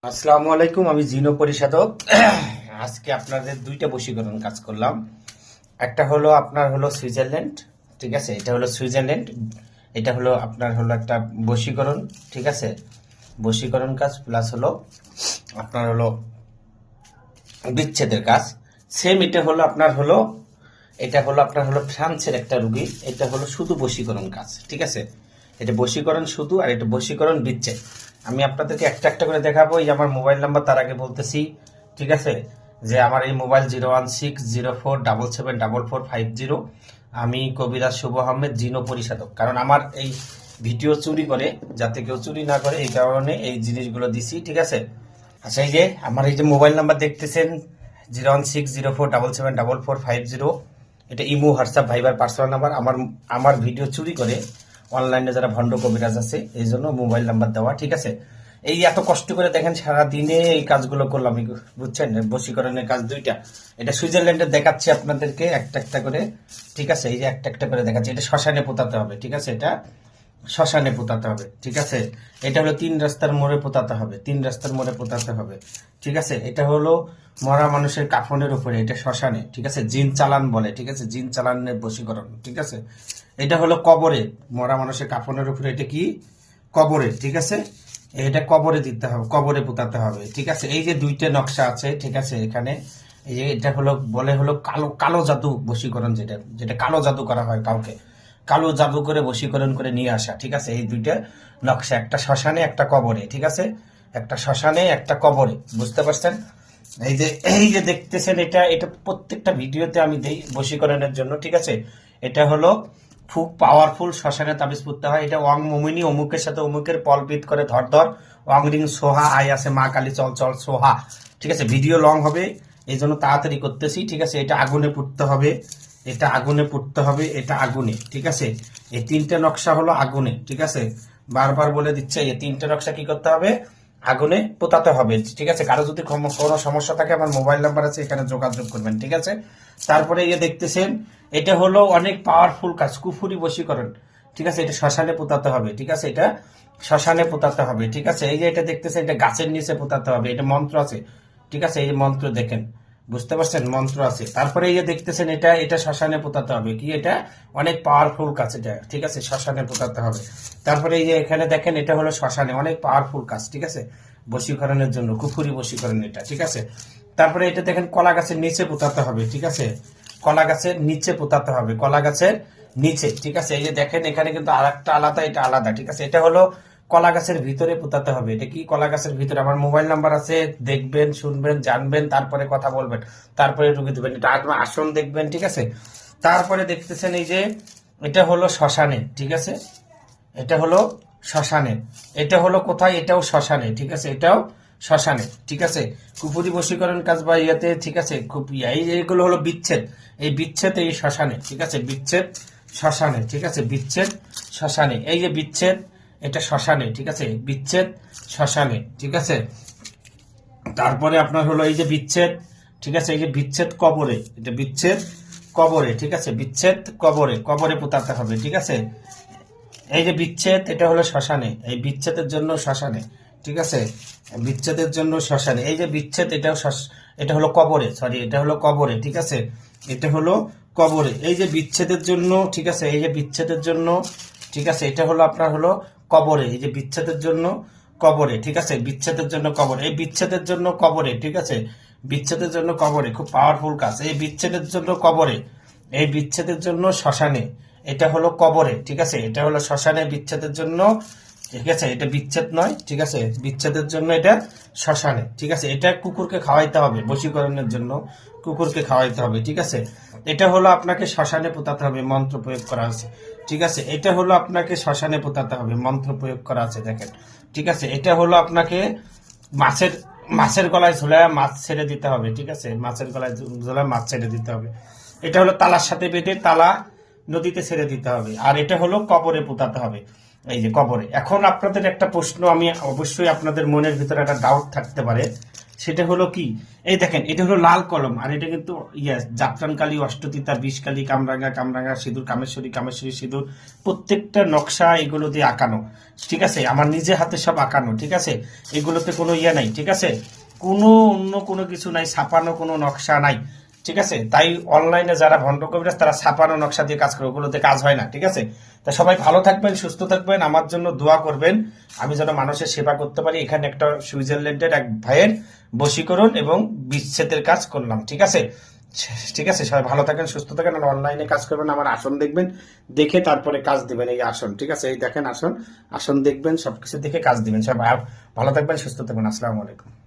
আসসালামু আলাইকুম, আমি জিনো পরিষদক। আজকে আপনাদের দুইটা বশীকরণ কাজ করলাম। একটা হলো আপনার হলো সুইজারল্যান্ড, ঠিক আছে, এটা হলো সুইজারল্যান্ড, এটা হলো আপনার হলো একটা বশীকরণ, ঠিক আছে, বশীকরণ কাজ প্লাস হলো আপনার হলো বিচ্ছেদের কাজ। সেম এটা হলো আপনার হলো ফ্রান্সের একটা রুগী, এটা হলো শুধু বশীকরণ কাজ, ঠিক আছে, এটা বশীকরণ শুধু, আর এটা বশীকরণ বিচ্ছেদ। আমি আপনাদেরকে একটা একটা করে দেখাবো। এই আমার মোবাইল নাম্বার, তার আগে বলতেছি, ঠিক আছে, যে আমার এই মোবাইল 01604774450। আমি কবিরাজ শুভ আহমেদ, জিনো পরিষদক। কারণ আমার এই ভিডিও চুরি করে, যাতে কেউ চুরি না করে, এই কারণে এই জিনিসগুলো দিছি, ঠিক আছে। আচ্ছা, এই যে আমার এই যে মোবাইল নাম্বার দেখতেছেন 01604774450, এটা ইমো, হোয়াটসঅ্যাপ, ভাইবার পার্সোনাল নাম্বার। আমার আমার ভিডিও চুরি করে অনলাইনে যারা ভণ্ড কবিরাজ আছে, এই জন্য মোবাইল নাম্বার দেওয়া, ঠিক আছে। এই এত কষ্ট করে দেখেন সারা দিনে এই কাজগুলো করলাম, বুঝছেন, বশীকরণের কাজ দুইটা। এটা সুইজারল্যান্ডের দেখাচ্ছি আপনাদেরকে একটা একটা করে, ঠিক আছে, এই যে একটা একটা করে দেখাচ্ছি। এটা শ্মশানে পোতাতে হবে, ঠিক আছে, এটা শ্মশানে পোতাতে হবে, ঠিক আছে। এটা হলো 3 রাস্তার মোড়ে পোতাতে হবে, 3 রাস্তার মোড়ে পোতাতে হবে, ঠিক আছে। এটা হলো মরা মানুষের কাফনের উপরে, এটা শ্মশানে, ঠিক আছে, জিন চালান বলে, ঠিক আছে, জিন চালানের বশীকরণ, ঠিক আছে। এটা হলো কবরে, মরা মানুষের কাফনের উপরে, এটা কি কবরে, ঠিক আছে, এটা কবরে দিতে হবে, কবরে পোতাতে হবে, ঠিক আছে। এই যে দুইটা নকশা আছে, ঠিক আছে, এখানে এই যে এটা হলো বলে হলো কালো কালো জাদু বশীকরণ, যেটা যেটা কালো জাদু করা হয় কাউকে, কালো জাদু করে বশীকরণ করে নিয়ে আসা, ঠিক আছে। এই দুইটা নকশা, একটা শ্মশানে একটা কবরে, ঠিক আছে, একটা শ্মশানে একটা কবরে, বুঝতে পারছেন। এই যে দেখতেছেন, এটা এটা প্রত্যেকটা ভিডিওতে আমি দেই বশীকরণের জন্য, ঠিক আছে। এটা হলো খুব পাওয়ারফুল, শ্মশানে তাবিজ পড়তে হয়। এটা ওয়াং মোমিনী, অমুকের সাথে অমুকের পলবিত করে ধর ধর, ওয়াং রিং সোহা, আই আছে মা কালী চল চল সোহা, ঠিক আছে। ভিডিও লং হবে, এই জন্য তাড়াতাড়ি করতেছি, ঠিক আছে। এটা আগুনে পুড়তে হবে, এটা আগুনে পুড়তে হবে, এটা আগুনে, ঠিক আছে। এই তিনটে নকশা হলো আগুনে, ঠিক আছে, বারবার বলে দিচ্ছে, এই তিনটে নকশা কি করতে হবে, আগুনে পোতাতে হবে, ঠিক আছে। কারো যদি কোনো সমস্যা থাকে, আমার মোবাইল নাম্বার আছে, এখানে যোগাযোগ করবেন, ঠিক আছে। তারপরে এই দেখতেছেন, এটা হলো অনেক পাওয়ারফুল কাজ, কুফুরি বশীকরণ, ঠিক আছে। এটা শ্মশানে পোতাতে হবে, ঠিক আছে, এটা শ্মশানে পোতাতে হবে, ঠিক আছে। এই যে এটা দেখতেছেন, এটা গাছের নিচে পোতাতে হবে, এটা মন্ত্র আছে, ঠিক আছে, এই যে মন্ত্র দেখেন, বুঝতে পারছেন, মন্ত্র আছে। তারপরে এই যে দেখতেছেন, এটা এটা শ্মশানে পোতাতে হবে, কি এটা অনেক পাওয়ারফুল কাজ, এটা, ঠিক আছে, শ্মশানে পোতাতে হবে। তারপরে এই যে এখানে দেখেন, এটা হলো শ্মশানে, অনেক পাওয়ারফুল কাজ, ঠিক আছে, বশীকরণের জন্য, কুফুরি বশীকরণ এটা, ঠিক আছে। তারপরে এটা দেখেন, কলা গাছের নিচে পোতাতে হবে, ঠিক আছে, কলা গাছের নিচে পোতাতে হবে, কলা গাছের নিচে, ঠিক আছে। এই যে দেখেন, এখানে কিন্তু আর একটা আলাদা, এটা আলাদা, ঠিক আছে। এটা হলো কলা গাছের ভিতরে পোতাতে হবে। এটা কি কলা গাছের ভিতরে, আমার মোবাইল নাম্বার আছে, দেখবেন, শুনবেন, জানবেন, তারপরে কথা বলবেন, তারপরে ঢুকে দেবেন। এটা আসন দেখবেন, ঠিক আছে। তারপরে দেখতেছেন, এই যে এটা হলো শ্মশানে, ঠিক আছে, এটা হলো শ্মশানে, এটা হলো কোথায়, এটাও শ্মশানে, ঠিক আছে, এটাও শ্মশানে, ঠিক আছে। কুপুরি বশীকরণ কাজ বা ইয়াতে, ঠিক আছে, খুব এই এগুলো হলো বিচ্ছেদ, এই বিচ্ছেদ এই শ্মশানে, ঠিক আছে, বিচ্ছেদ শ্মশানে, ঠিক আছে, বিচ্ছেদ শ্মশানে, এই যে বিচ্ছেদ, এটা শ্মশানে, ঠিক আছে, বিচ্ছেদ শ্মশানে, ঠিক আছে। তারপরে আপনার হলো এই যে বিচ্ছেদ, ঠিক আছে, এই যে বিচ্ছেদ কবরে, এটা বিচ্ছেদ কবরে, ঠিক আছে, বিচ্ছেদ কবরে, কবরে পোতাতে হবে, ঠিক আছে। এই যে বিচ্ছেদ, এটা হলো শ্মশানে, এই বিচ্ছেদের জন্য শ্মশানে, ঠিক আছে, বিচ্ছেদের জন্য শ্মশানে। এই যে বিচ্ছেদ, এটাও এটা হলো কবরে, সরি, এটা হলো কবরে, ঠিক আছে, এটা হলো কবরে। এই যে বিচ্ছেদের জন্য, ঠিক আছে, এই যে বিচ্ছেদের জন্য, ঠিক আছে, এটা হলো আপনার হলো কবরে, এই যে বিচ্ছেদের জন্য কবরে, ঠিক আছে, বিচ্ছেদের জন্য কবরে, এই বিচ্ছেদের জন্য কবরে, ঠিক আছে, বিচ্ছেদের জন্য কবরে, খুব পাওয়ারফুল কাজ। এই বিচ্ছেদের জন্য কবরে, এই বিচ্ছেদের জন্য শ্মশানে, এটা হলো কবরে, ঠিক আছে, এটা হলো শ্মশানে বিচ্ছেদের জন্য, ঠিক আছে, এটা বিচ্ছেদ নয়, ঠিক আছে, বিচ্ছেদের জন্য এটা শ্মশানে, ঠিক আছে। এটা কুকুরকে খাওয়াইতে হবে বশীকরণের জন্য, কুকুরকে খাওয়াইতে হবে, ঠিক আছে। এটা হলো আপনাকে শ্মশানে পোতাতে হবে, মন্ত্র প্রয়োগ করা আছে, ঠিক আছে। এটা হলো আপনাকে শ্মশানে পোতাতে হবে, মন্ত্র প্রয়োগ করা আছে, দেখেন, ঠিক আছে। এটা হলো আপনাকে মাছের মাছের গলায় ঝুলায় মাছ ছেড়ে দিতে হবে, ঠিক আছে, মাছের গলায় ঝুলায় মাছ ছেড়ে দিতে হবে। এটা হলো তালার সাথে বেঁধে তালা নদীতে ছেড়ে দিতে হবে। আর এটা হলো কবরে পোতাতে হবে, এই যে কবরে। এখন আপনাদের একটা প্রশ্ন, আমি অবশ্যই আপনাদের মনের ভিতরে একটা ডাউট থাকতে পারে, সেটা হলো কি, এই দেখেন এটা হলো লাল কলম, আর এটা কিন্তু জাফরানকালী, অষ্টতিতা, বিষকালী, কামরাঙ্গা কামরাঙ্গা সিঁদুর, কামেশ্বরী কামেশ্বরী সিঁদুর, প্রত্যেকটা নকশা এগুলো দিয়ে আঁকানো, ঠিক আছে, আমার নিজে হাতে সব আঁকানো, ঠিক আছে, এগুলোতে কোনো নাই, ঠিক আছে, কোনো অন্য কোনো কিছু নাই, ছাপানো কোনো নকশা নাই, ঠিক আছে। তাই অনলাইনে যারা ভণ্ড কবিরাজ তারা ছাপানো নকশা দিয়ে কাজ করে, ওগুলোতে কাজ হয় না, ঠিক আছে। তা সবাই ভালো থাকবেন, সুস্থ থাকবেন, আমার জন্য দোয়া করবেন, আমি যেন মানুষের সেবা করতে পারি। এখানে একটা সুইজারল্যান্ডের এক ভাইয়ের বশীকরণ এবং বিচ্ছেদের কাজ করলাম, ঠিক আছে। ঠিক আছে, সবাই ভালো থাকেন, সুস্থ থাকেন, আর অনলাইনে কাজ করবেন, আমার আসন দেখবেন, দেখে তারপরে কাজ দিবেন। এই আসন, ঠিক আছে, এই দেখেন আসন, আসন দেখবেন, সবকিছু দেখে কাজ দিবেন। সবাই ভালো থাকবেন, সুস্থ থাকবেন। আসসালামু আলাইকুম।